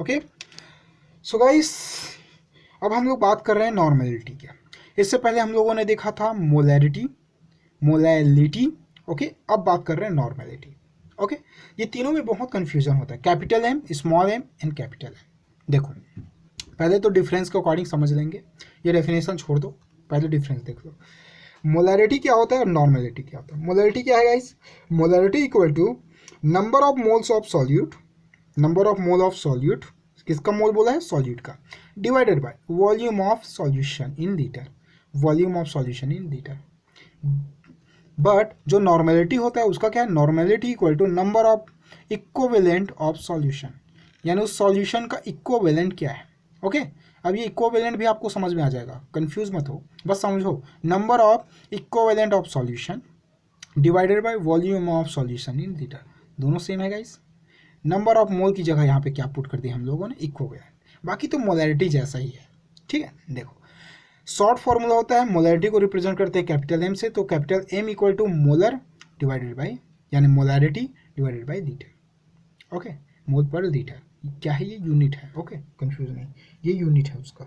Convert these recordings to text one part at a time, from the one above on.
Okay so guys, अब हम लोग बात कर रहे हैं नॉर्मेलिटी की। इससे पहले हम लोगों ने देखा था मोलैरिटी, मोलैलिटी। ओके, अब बात कर रहे हैं नॉर्मेलिटी। ओके, ये तीनों में बहुत कंफ्यूजन होता है, capital M, small M and capital M. देखो पहले तो डिफरेंस के अकॉर्डिंग समझ लेंगे, ये डेफिनेशन छोड़ दो, पहले डिफरेंस देख लो। मोलैरिटी क्या होता है और नॉर्मेलिटी क्या होता है। मोलैरिटी क्या है guys? Molarity equal to number of moles of solute, number of mole of solute, किसका मोल बोला है? सॉल्यूट का, divided by volume of solution in litre, volume of solution in litre. But जो नॉर्मेलिटी होता है उसका क्या है? Normality equal to number of equivalent of solution, यानी उस सॉल्यूशन का इक्विवेलेंट क्या है। ओके, अब ये इक्विवेलेंट भी आपको समझ में आ जाएगा, कंफ्यूज मत हो, बस समझो। Number of equivalent of solution divided by volume of solution in litre, दोनों सेम है गाइस। नंबर ऑफ मोल की जगह यहाँ पे क्या पुट कर दिया हम लोगों ने? इक्विवेलेंट। बाकी तो मोलैरिटी जैसा ही है, ठीक है। देखो शॉर्ट फॉर्मूला होता है, मोलैरिटी को रिप्रेजेंट करते हैं कैपिटल एम से, तो capital M equal to molar divided by, यानी molarity divided by litre. Okay, mole per litre क्या है? ये यूनिट है। ओके, कंफ्यूज नहीं, ये यूनिट है उसका,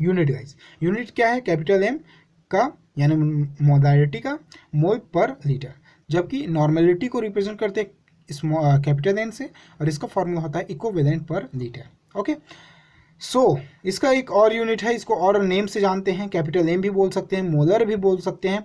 यूनिट गाइस। यूनिट क्या है? कैपिटल एम का, यानी मोलैरिटी का मोल पर लीटर, जबकि नॉर्मेलिटी को रिप्रेजेंट करते हैं कैपिटल एन से, और इसका फॉर्मूला होता है इक्विवेलेंट पर लीटर। ओके सो इसका एक और यूनिट है, इसको और नेम से जानते हैं, कैपिटल एम भी बोल सकते हैं, मोलर भी बोल सकते हैं,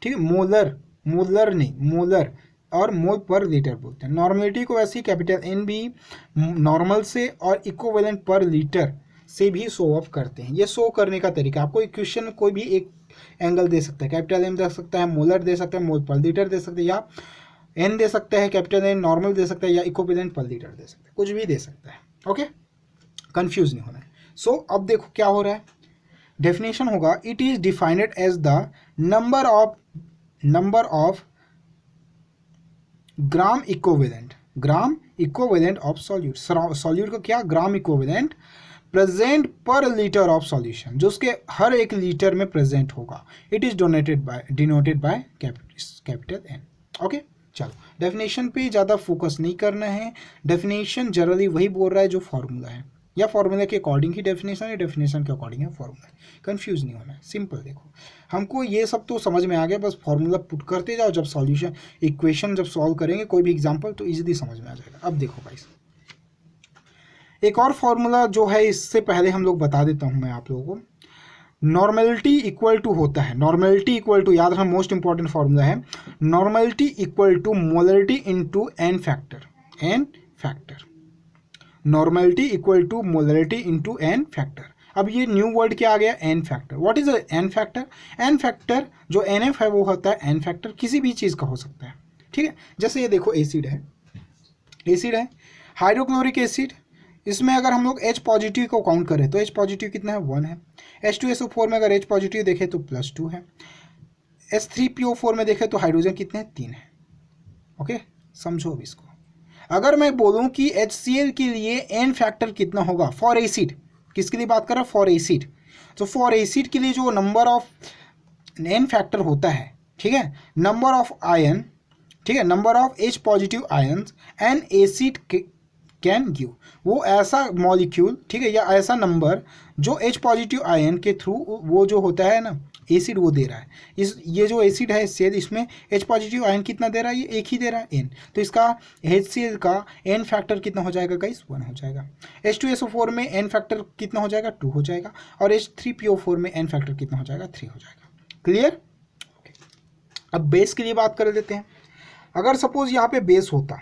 ठीक है। मोलर, मोलर नहीं, मोलर और मोल पर लीटर बोलते हैं। नॉर्मेलिटी को वैसे ही कैपिटल एन भी नॉर्मल से और इक्विवेलेंट पर लीटर से भी शो ऑफ करते हैं। ये शो करने का तरीका, आपको इक्वेशन में कोई भी एक एंगल दे सकता है, कैपिटल एम दे सकता है, मोलर दे सकता है, मोल पर लीटर दे सकते हैं, या एन दे सकता है, कैपिटल एन नॉर्मल दे सकता है, या इक्विवेलेंट पर लीटर दे सकता है, कुछ भी दे सकता है। ओके, कंफ्यूज नहीं होना है। सो अब देखो क्या हो रहा है, डेफिनेशन होगा, it is defined as the number of gram equivalent of solute, solute का क्या? ग्राम इक्विवेलेंट प्रेजेंट पर लीटर ऑफ सॉल्यूशन, जो उसके हर एक लीटर में प्रेजेंट होगा। It is denoted by capital N. Okay, चलो डेफिनेशन पे ज़्यादा फोकस नहीं करना है, डेफिनेशन जनरली वही बोल रहा है जो फॉर्मूला है, या फॉर्मूला के अकॉर्डिंग ही डेफिनेशन है, डेफिनेशन के अकॉर्डिंग है फॉर्मूला। कंफ्यूज नहीं होना है, सिंपल। देखो हमको ये सब तो समझ में आ गया, बस फॉर्मूला पुट करते जाओ, जब सॉल्यूशन इक्वेशन जब सॉल्व करेंगे कोई भी एग्जांपल, तो इजीली समझ में आ जाएगा। अब देखो भाई, एक और फॉर्मूला जो है, इससे पहले हम लोग बता देता हूँ मैं आप लोगों को। नॉर्मेलिटी इक्वल टू होता है, नॉर्मेलिटी इक्वल टू, याद रखना मोस्ट इंपॉर्टेंट फॉर्मूला है, normality equal to molarity into N factor, N factor. Normality equal to molarity into N factor. अब ये न्यू वर्ड क्या आ गया? N factor. What is N factor? N factor जो N F है वो होता है एन फैक्टर, किसी भी चीज़ का हो सकता है, ठीक है। जैसे ये देखो एसिड है, एसिड है, हाइड्रोक्लोरिक एसिड, इसमें अगर हम लोग H पॉजिटिव को काउंट करें तो H पॉजिटिव कितना है? 1 है। H2SO4 में अगर H पॉजिटिव देखें तो +2 है। S3PO4 में देखें तो हाइड्रोजन कितने हैं? 3 है। ओके, समझो अब इसको। अगर मैं बोलूं कि HCl के लिए एन फैक्टर कितना होगा फॉर एसिड, किसके लिए बात कर रहा है? For acid. तो फॉर एसिड के लिए जो नंबर ऑफ एन फैक्टर होता है, ठीक है, नंबर ऑफ आयन, ठीक है, number of H positive ions N acid can give, वो ऐसा मॉलिक्यूल, ठीक है, या ऐसा नंबर जो H पॉजिटिव आयन के थ्रू वो जो होता है ना एसिड, वो दे रहा है। ये जो एसिड है HCl, इसमें H पॉजिटिव आयन कितना दे रहा है? ये एक ही दे रहा है, N। तो इसका HCl का N फैक्टर कितना हो जाएगा गाइस? 1 हो जाएगा। H2SO4 में N फैक्टर कितना हो जाएगा? 2 हो जाएगा। और H3PO4 में N फैक्टर कितना हो जाएगा? 3 हो जाएगा। क्लियर? अब बेस के लिए बात कर लेते हैं। अगर सपोज यहाँ पे बेस होता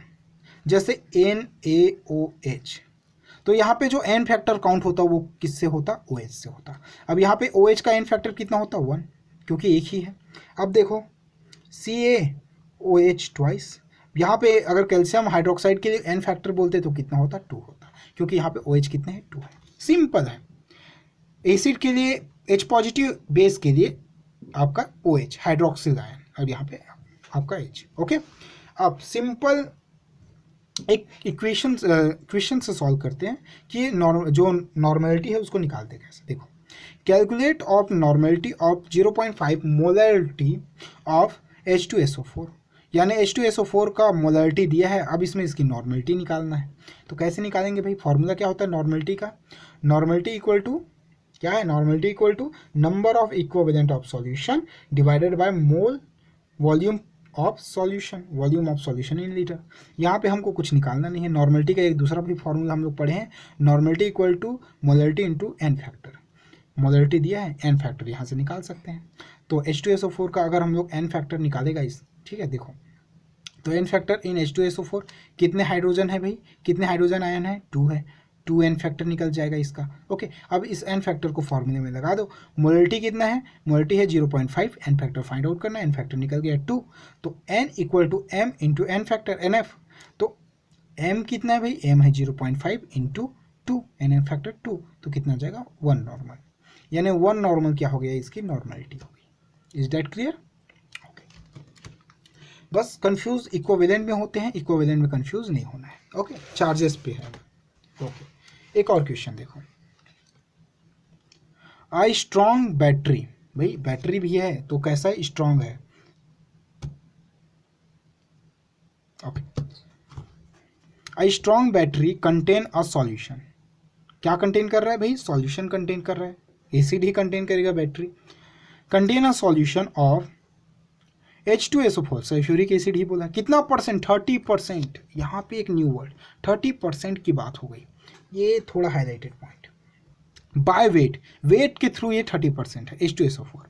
जैसे NaOH, तो यहाँ पे जो एन फैक्टर काउंट होता वो किससे होता? OH से होता। अब यहाँ पे OH का एन फैक्टर कितना होता? 1, क्योंकि एक ही है। अब देखो CaOH ट्वाइस, यहाँ पे अगर कैल्शियम हाइड्रोक्साइड के लिए एन फैक्टर बोलते तो कितना होता? 2 होता, क्योंकि यहाँ पे OH कितने हैं? 2 है। सिंपल है। एसिड के लिए H पॉजिटिव, बेस के लिए आपका OH हाइड्रोक्सिल आयन, और यहाँ पे आपका H। ओके, अब सिंपल एक इक्वेशन से सॉल्व करते हैं कि जो नॉर्मेलिटी है उसको निकालते कैसे। देखो, calculate of normality of 0.5 molarity of H2SO4, यानी H2SO4 का मोलरिटी दिया है, अब इसमें इसकी नॉर्मलिटी निकालना है। तो कैसे निकालेंगे भाई, फॉर्मूला क्या होता है नॉर्मलिटी का, नॉर्मलिटी इक्वल टू क्या है, normality equal to number of equivalent of solution divided by mole volume of solution, volume of solution in litre. यहाँ पे हमको कुछ निकालना नहीं है। नॉर्मलिटी का एक दूसरा भी फॉर्मूला हम लोग पढ़े हैं, normality equal to molarity into N factor. Molarity दिया है, एन फैक्टर यहाँ से निकाल सकते हैं। तो H2SO4 का अगर हम लोग एन फैक्टर निकालेगा इस, ठीक है देखो, तो एन फैक्टर इन H2SO4 कितने हाइड्रोजन है भाई, कितने हाइड्रोजन आयन है, 2 है, 2 एन फैक्टर निकल जाएगा इसका। ओके, अब इस एन फैक्टर को फॉर्मूले में लगा दो। मोलरिटी कितना है, मोलरिटी है 0.5, एन फैक्टर फाइंड आउट करना है, एन फैक्टर निकल गया 2, तो N equal to M into N factor NF। तो एम कितना है भाई, एम है 0.5 इंटू 2, एन फैक्टर 2, तो कितना आ जाएगा 1 नॉर्मल, यानी 1 नॉर्मल क्या हो गया, इसकी नॉर्मलिटी हो गई। Is that clear? बस कंफ्यूज इक्विवेलेंट में होते हैं, इक्विवेलेंट में कंफ्यूज नहीं होना है। ओके, चार्जेस पे है। ओके, एक और क्वेश्चन देखो, आई स्ट्रॉन्ग बैटरी, भाई बैटरी भी है तो कैसा है, स्ट्रॉन्ग है। Okay, I strong battery contain a solution, क्या कंटेन कर रहा है भाई, सॉल्यूशन कंटेन कर रहा है, एसिड ही कंटेन करेगा battery. Contain a solution of H2SO4, sulphuric acid ही बोला, कितना परसेंट, 30%। यहाँ पे एक न्यू वर्ड 30% की बात हो गई, ये थोड़ा highlighted point. By weight, weight के थ्रू ये 30% है H2SO4।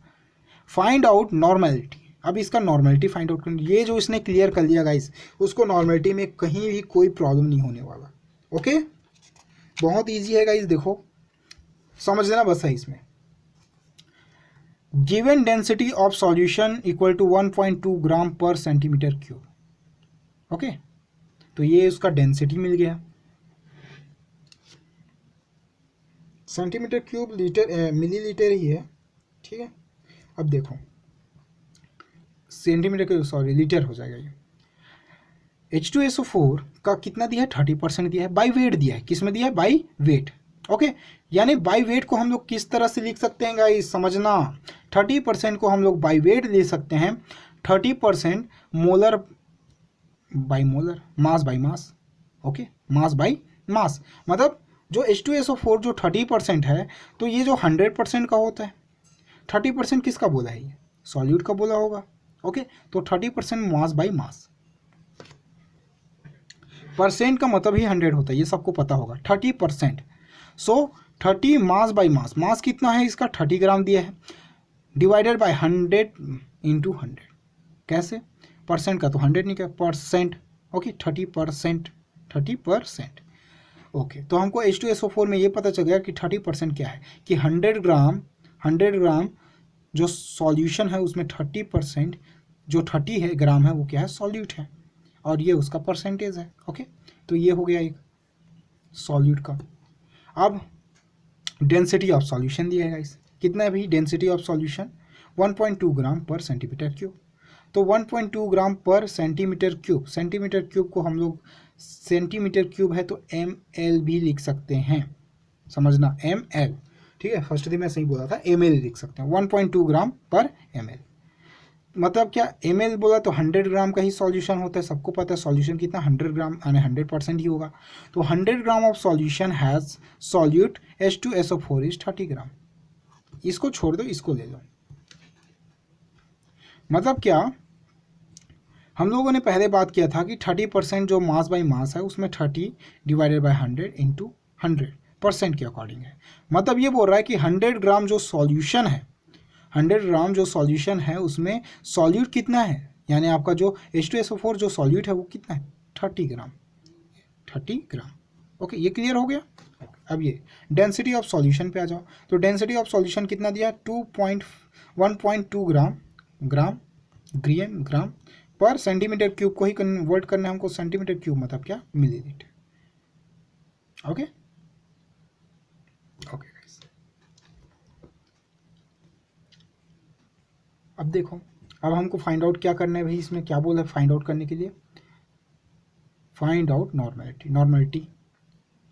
फाइंड आउट नॉर्मलिटी, अब इसका नॉर्मलिटी फाइंड आउट करना, ये जो इसने क्लियर कर लिया गाइस, उसको नॉर्मलिटी में कहीं भी कोई प्रॉब्लम नहीं होने वाला। ओके, बहुत ईजी है गाइस, देखो समझ लेना बस है इसमें। Given density of solution equal to 1.2 gram per centimetre cube. Okay, तो ये उसका डेंसिटी मिल गया, सेंटीमीटर क्यूब लीटर मिलीलीटर ही है, ठीक है। अब देखो सेंटीमीटर क्यूब सॉरी लीटर हो जाएगा ये। H2SO4 का कितना दिया है, 30% दिया है, बाई वेट दिया है, किस में दिया है, बाई वेट। ओके, यानी बाई वेट को हम लोग किस तरह से लिख सकते हैं गाइस, समझना, 30% को हम लोग बाई वेट ले सकते हैं, 30% molar by molar, mass by mass. Okay, mass by mass, मतलब जो H2SO4 जो 30% है, तो ये जो 100% का होता है, 30% किसका बोला है, ये सॉल्यूट का बोला होगा। ओके, तो 30% मास बाई मास, परसेंट का मतलब ही 100 होता है, ये सबको पता होगा, 30%। सो 30 मास बाई मास, मास कितना है इसका, 30 ग्राम दिया है, डिवाइडेड बाय 100 इंटू 100, कैसे, परसेंट का तो 100 नहीं क्या, परसेंट। ओके, 30%, 30%। ओके, तो हमको H2SO4 में ये पता चल गया कि 30% क्या है, कि 100 ग्राम जो सॉल्यूशन है उसमें 30%, जो 30 है ग्राम है वो क्या है, सॉल्यूट है, और ये उसका परसेंटेज है। ओके, तो ये हो गया एक सॉल्यूट का। अब डेंसिटी ऑफ सॉल्यूशन दिया है गाइस, कितना है भाई density of solution, 1.2 gram per centimetre cube. तो 1.2 gram per centimetre cube, centimetre cube को हम लोग, सेंटीमीटर क्यूब है तो ml भी लिख सकते हैं, समझना ml, ठीक है, फर्स्ट दिन मैं सही बोला था, ml लिख सकते हैं, 1.2 ग्राम पर ml। मतलब क्या, ml बोला तो 100 ग्राम का ही सॉल्यूशन होता है, सबको पता है सॉल्यूशन कितना, 100 ग्राम यानी 100% ही होगा। तो 100 gram of solution has solute H2SO4 is 30 ग्राम। इसको छोड़ दो, इसको ले लो, मतलब क्या, हम लोगों ने पहले बात किया था कि 30% जो मास बाई मास है उसमें 30 डिवाइडेड बाई 100 इंटू 100% के अकॉर्डिंग है। मतलब ये बोल रहा है कि 100 ग्राम जो सॉल्यूशन है, 100 ग्राम जो सॉल्यूशन है उसमें सॉल्यूट कितना है, यानी आपका जो H2SO4 जो सॉल्यूट है वो कितना है, 30 ग्राम, 30 ग्राम। ओके, ये क्लियर हो गया। अब ये डेंसिटी ऑफ सॉल्यूशन पे आ जाओ, तो डेंसिटी ऑफ सॉल्यूशन कितना दिया है, 1.2 ग्राम पर सेंटीमीटर क्यूब को ही कन्वर्ट करना है हमको, सेंटीमीटर क्यूब मतलब क्या, मिलीलीटर। ओके ओके गाइस, अब देखो, अब हमको फाइंड आउट क्या करना है भाई, इसमें क्या बोला है फाइंड आउट करने के लिए, find out normality, normality.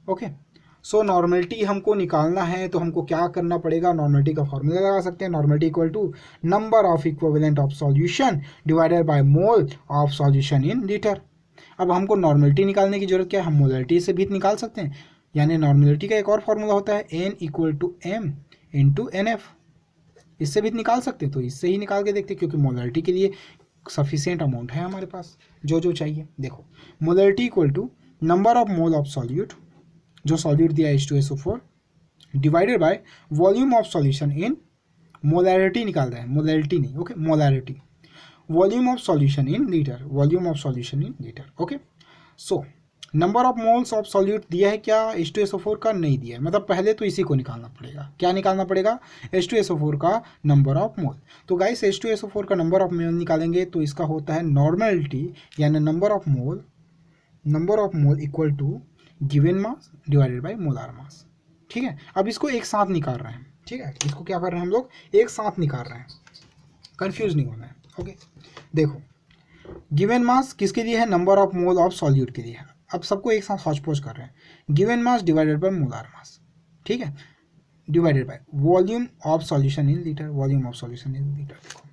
Okay, so normality हमको निकालना है तो हमको क्या करना पड़ेगा, नॉर्मलिटी का फॉर्मूला लगा सकते हैं, normality equal to number of equivalent of solution divided by mole of solution in litre. अब हमको नॉर्मलिटी निकालने की जरूरत क्या है, हम मोलरिटी से भी निकाल सकते हैं, यानी नॉर्मलिटी का एक और फॉर्मूला होता है n equal to m into NF, इससे भी निकाल सकते हैं, तो इससे ही निकाल के देखते हैं क्योंकि मोलरिटी के लिए सफिशिएंट अमाउंट है हमारे पास जो चाहिए। देखो molarity equal to number of mole of solute, जो सॉल्यूट दिया H2SO4 divided by volume of solution in, molarity निकाल रहे हैं, मोलैरिटी नहीं, okay, molarity, volume of solution in litre, volume of solution in litre, okay. So number of moles of solute दिया है क्या, H2SO4 का नहीं दिया है, मतलब पहले तो इसी को निकालना पड़ेगा, क्या निकालना पड़ेगा, H2SO4 का नंबर ऑफ मोल। तो गाइस H2SO4 का नंबर ऑफ मोल निकालेंगे तो इसका होता है नॉर्मलिटी, यानी number of mole equal to given mass divided by molar mass, ठीक है। अब इसको एक साथ निकाल रहे हैं, ठीक है, इसको क्या कर रहे हैं हम लोग, एक साथ निकाल रहे हैं, कंफ्यूज नहीं होना है, ओके। देखो गिवन मास किसके लिए है, number of mole of solute के लिए है। अब सबको एक साथ हौच पौच कर रहे हैं, given mass divided by molar mass, ठीक है, divided by volume of solution in litre, volume of solution in litre. देखो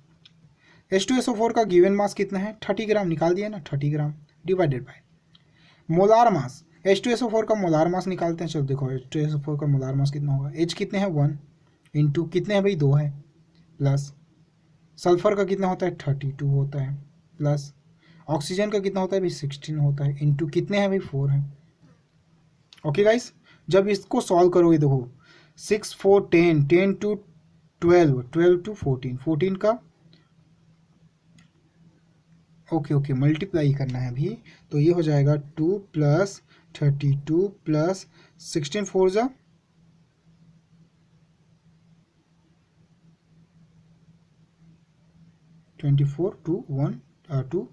H2SO4 का गिवन मास कितना है, 30 ग्राम, निकाल दिया ना, 30 gram divided by molar mass, H2SO4 का मोलार मास निकालते हैं। चलो देखो H2SO4 का मोलार मास कितना होगा, H कितने हैं 1 इंटू कितने हैं भाई 2 है, प्लस सल्फर का कितना होता है 32 होता है, प्लस ऑक्सीजन का कितना होता है भाई 16 होता है, इंटू कितने हैं भाई 4 है, ओके गाइस। जब इसको सॉल्व करोगे देखो 6 4 10 10 टू 12 12 टू 14 14 का ओके मल्टीप्लाई करना है अभी, तो ये हो जाएगा 2 प्लस 32 प्लस 16 4 जा 24 टू 1 2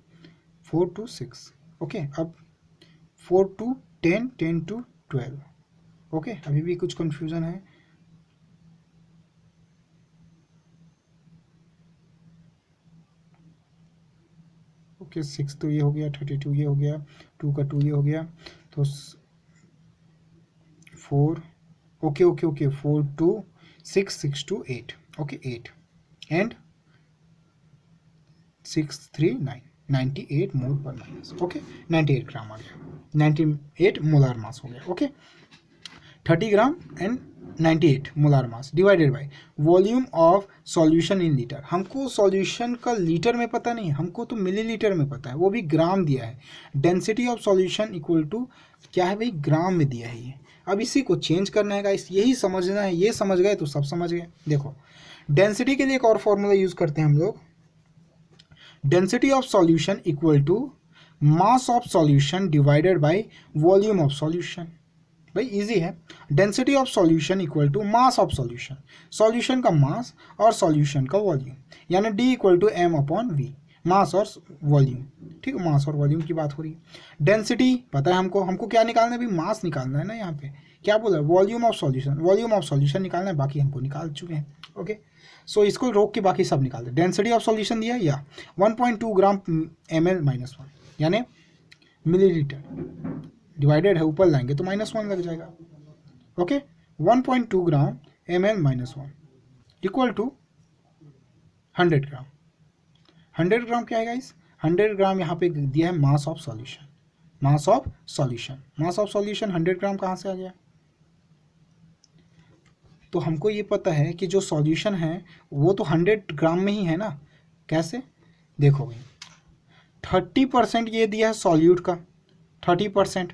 4 टू 6, ओके। अब 4 टू 10 10 टू 12, ओके। अभी भी कुछ कंफ्यूजन है, ओके 6 तो ये हो गया, 32 ये हो गया, 2 का 2 ये हो गया, तो 4 okay 4 to 6 6 to 8, okay 8 and 6 3 9 98 mole पर माइनस, ओके 98 ग्राम आ गया, 98 मोलार मास हो गया, okay. 30 gram and 98 molar mass divided by volume of solution in litre. हमको सॉल्यूशन का लीटर में पता नहीं, हमको तो मिलीलीटर में पता है, वो भी ग्राम दिया है। Density of solution equal to क्या है भाई, ग्राम में दिया है ये। अब इसी को चेंज करना है गाइस, यही समझना है, ये समझ गए तो सब समझ गए। देखो डेंसिटी के लिए एक और फॉर्मूला यूज करते हैं हम लोग, density of solution equal to mass of solution divided by volume of solution. भाई इजी है, density of solution equal to mass of solution, solution का मास और सॉल्यूशन का वॉल्यूम, यानी D equal to M upon V, mass और volume, ठीक है, मास और वॉल्यूम की बात हो रही है। डेंसिटी पता है हमको क्या निकालना है, भी मास निकालना है ना, यहाँ पे क्या बोला, वॉल्यूम ऑफ सॉल्यूशन निकालना है, बाकी हमको निकाल चुके हैं, ओके। सो इसको रोक के बाकी सब निकाल दे। डेंसिटी ऑफ सॉल्यूशन दिया या 1.2 ग्राम ml-1, यानी मिलीलीटर, डिवाइडेड है ऊपर लाएंगे तो -1 लग जाएगा, okay. 1.2 gram ml-1 equal to 100 gram. 100 gram क्या है गाइस, 100 ग्राम यहाँ पे दिया है mass of solution, mass of solution 100 gram कहाँ से आ गया, तो हमको ये पता है कि जो सॉल्यूशन है वो तो 100 ग्राम में ही है ना। कैसे, देखो भाई 30% ये दिया है सॉल्यूट का, 30%,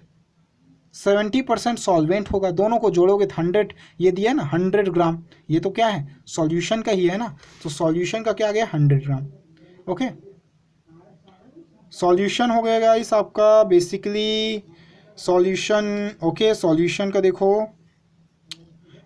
70% सॉल्वेंट होगा, दोनों को जोड़ोगे तो 100 ये दिया है ना, 100 ग्राम, ये तो क्या है सॉल्यूशन का ही है ना, तो सॉल्यूशन का क्या आ गया 100 ग्राम, ओके। सॉल्यूशन हो गया गाइस आपका बेसिकली सॉल्यूशन, ओके। सॉल्यूशन का देखो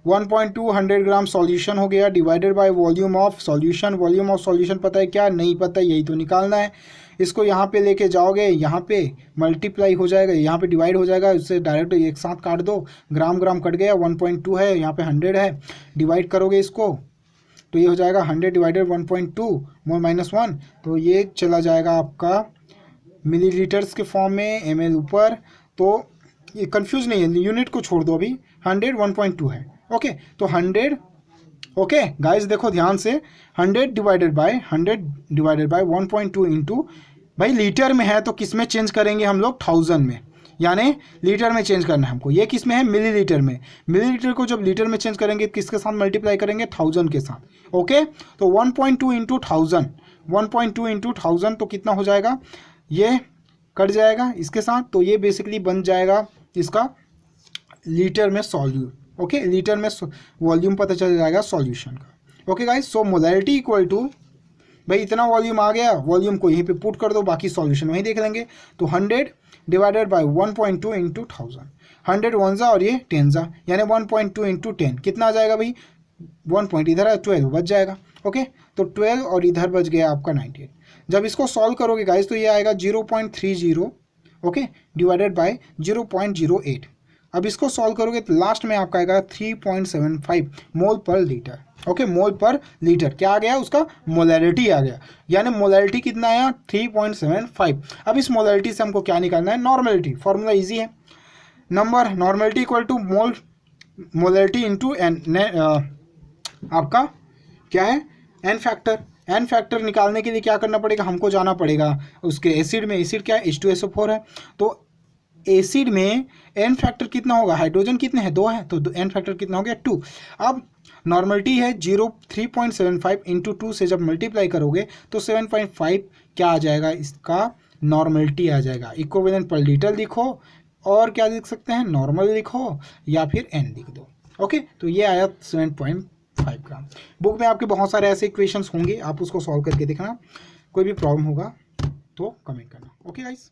1.2 100 ग्राम सॉल्यूशन हो गया divided by volume of solution. Volume of solution पता है क्या, नहीं पता, यही तो निकालना है। इसको यहाँ पे लेके जाओगे, यहाँ पे मल्टीप्लाई हो जाएगा, यहाँ पे डिवाइड हो जाएगा, उससे डायरेक्ट एक साथ काट दो, ग्राम ग्राम कट गया, 1.2 है, यहाँ पे 100 है, डिवाइड करोगे इसको तो ये हो जाएगा 100 डिवाइडेड 1.2 मोल -1, तो ये चला जाएगा आपका मिलीलीटर्स के फॉर्म में, ml ऊपर, तो ये कंफ्यूज नहीं है, यूनिट को छोड़ दो अभी, 100 1.2 है। ओके, तो 100, ओके गाइस देखो ध्यान से, 100 डिवाइडेड बाय 1.2 इंटू, भाई लीटर में है तो किस में चेंज करेंगे हम लोग, 1000 में, यानी लीटर में चेंज करना है हमको। ये किस में है, मिलीलीटर में। मिलीलीटर को जब लीटर में चेंज करेंगे किसके साथ मल्टीप्लाई करेंगे, 1000 के साथ। ओके, तो 1.2 इंटू 1000, 1.2 इंटू 1000 तो कितना हो जाएगा, ये कट जाएगा इसके साथ, तो ये बेसिकली बन जाएगा इसका लीटर में सॉल्यूट। ओके, लीटर में वॉल्यूम पता चल जाएगा सॉल्यूशन का। Okay guys, so molarity equal to, भाई इतना वॉल्यूम आ गया, वॉल्यूम को यहीं पे पुट कर दो, बाकी सॉल्यूशन वहीं देख लेंगे। तो 100 डिवाइडेड बाय 1.2 इंटू 1000, 100 वन जा और ये 10 जा, यानी 1.2 इंटू 10 कितना आ जाएगा भाई, 1 पॉइंट इधर है 12 बच जाएगा। ओके, तो 12 और इधर बच गया आपका 98। जब इसको सॉल्व करोगे गाइस तो ये आएगा 0.30, ओके, डिवाइडेड बाय 0.08। अब इसको सॉल्व करोगे तो लास्ट में आपका आएगा 3.75 मोल per litre. Okay, mole per litre क्या आ गया, उसका मोलैरिटी आ गया, यानी मोलैरिटी कितना आया, 3.75। अब इस मोलैरिटी से हमको क्या निकालना है, नॉर्मलिटी। फॉर्मूला इजी है, number normality equal to molarity into N, आपका क्या है, एन फैक्टर। एन फैक्टर निकालने के लिए क्या करना पड़ेगा, हमको जाना पड़ेगा उसके एसिड में। एसिड क्या है, H2SO4 है, तो एसिड में एन फैक्टर कितना होगा, हाइड्रोजन कितने हैं, 2 है, तो एन फैक्टर कितना हो गया, 2। अब नॉर्मलिटी है 3.75 इंटू 2 से जब मल्टीप्लाई करोगे तो 7.5 क्या आ जाएगा, इसका नॉर्मलिटी आ जाएगा। इक्विवेलेंट पर लीटर लिखो और क्या लिख सकते हैं, नॉर्मल लिखो या फिर एन लिख दो। ओके, तो ये आया 7.5 ग्राम। बुक में आपके बहुत सारे ऐसे इक्वेशंस होंगे, आप उसको सॉल्व करके देखना, कोई भी प्रॉब्लम होगा तो कमेंट करना। Okay guys.